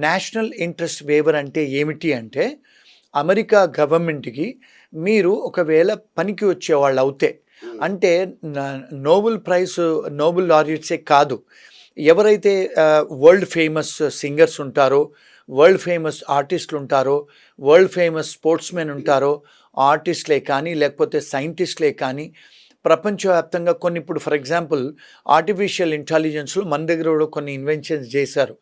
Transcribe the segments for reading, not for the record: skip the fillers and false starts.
National interest waiver అంటే ఏమిటి అంటే, అమెరికా గవర్నమెంట్‌కి మీరు ఒకవేళ పనికి వచ్చేవాళ్ళు అవుతే, అంటే న నోబెల్ లారియట్సే కాదు. ఎవరైతే వరల్డ్ ఫేమస్ సింగర్స్ ఉంటారో, వరల్డ్ ఫేమస్ ఆర్టిస్టులు ఉంటారో, వరల్డ్ ఫేమస్ స్పోర్ట్స్‌మెన్ ఉంటారో, ఆర్టిస్టులే కానీ, లేకపోతే సైంటిస్టులే కానీ, ప్రపంచవ్యాప్తంగా కొన్ని ఇప్పుడు ఫర్ ఎగ్జాంపుల్ ఆర్టిఫిషియల్ ఇంటెలిజెన్స్‌లో మన దగ్గర కూడా కొన్ని ఇన్వెన్షన్స్ చేశారు.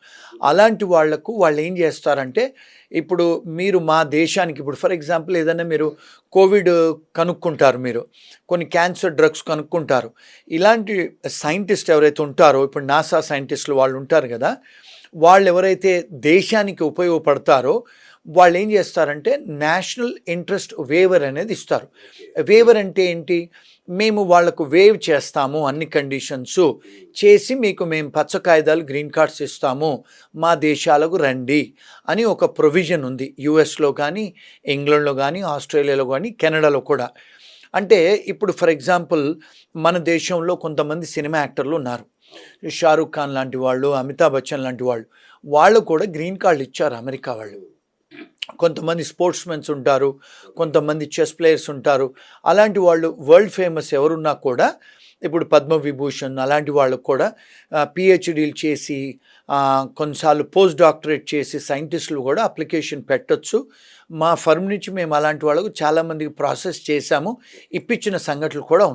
అలాంటి వాళ్ళకు వాళ్ళు ఏం చేస్తారంటే, ఇప్పుడు మీరు మా దేశానికి ఇప్పుడు ఫర్ ఎగ్జాంపుల్ ఏదైనా మీరు కోవిడ్ కనుక్కుంటారు, మీరు కొన్ని క్యాన్సర్ డ్రగ్స్ కనుక్కుంటారు. ఇలాంటి సైంటిస్ట్ ఎవరైతే ఉంటారో, ఇప్పుడు నాసా సైంటిస్టులు వాళ్ళు ఉంటారు కదా, వాళ్ళు ఎవరైతే దేశానికి ఉపయోగపడతారో వాళ్ళు ఏం చేస్తారంటే నేషనల్ ఇంట్రెస్ట్ వేవర్ అనేది ఇస్తారు. వేవర్ అంటే ఏంటి? మేము వాళ్లకు వేవ్ చేస్తాము, అన్ని కండిషన్స్ చేసి మీకు మేము పచ్చ కాగితాలు గ్రీన్ కార్డ్స్ ఇస్తాము, మా దేశాలకు రండి అని ఒక ప్రొవిజన్ ఉంది. యుఎస్లో కానీ, ఇంగ్లాండ్లో కానీ, ఆస్ట్రేలియాలో కానీ, కెనడాలో కూడా. అంటే ఇప్పుడు ఫర్ ఎగ్జాంపుల్ మన దేశంలో కొంతమంది సినిమా యాక్టర్లు ఉన్నారు. షారూఖ్ ఖాన్ లాంటి వాళ్ళు, అమితాబ్ బచ్చన్ లాంటి వాళ్ళు కూడా గ్రీన్ కార్డులు ఇచ్చారు అమెరికా వాళ్ళు. కొంతమంది స్పోర్ట్స్మెన్స్ ఉంటారు, కొంతమంది చెస్ ప్లేయర్స్ ఉంటారు. అలాంటి వాళ్ళు వరల్డ్ ఫేమస్ ఎవరున్నా కూడా ఇప్పుడు పద్మవిభూషణ్ అలాంటి వాళ్ళకు కూడా పిహెచ్డీలు చేసి, కొన్నిసార్లు పోస్ట్ డాక్టరేట్ చేసి సైంటిస్టులు కూడా అప్లికేషన్ పెట్టొచ్చు. మా ఫర్మ్ నుంచి మేము అలాంటి వాళ్ళకు చాలామందికి ప్రాసెస్ చేశాము, ఇప్పించిన సంఘటనలు కూడా ఉన్నాయి.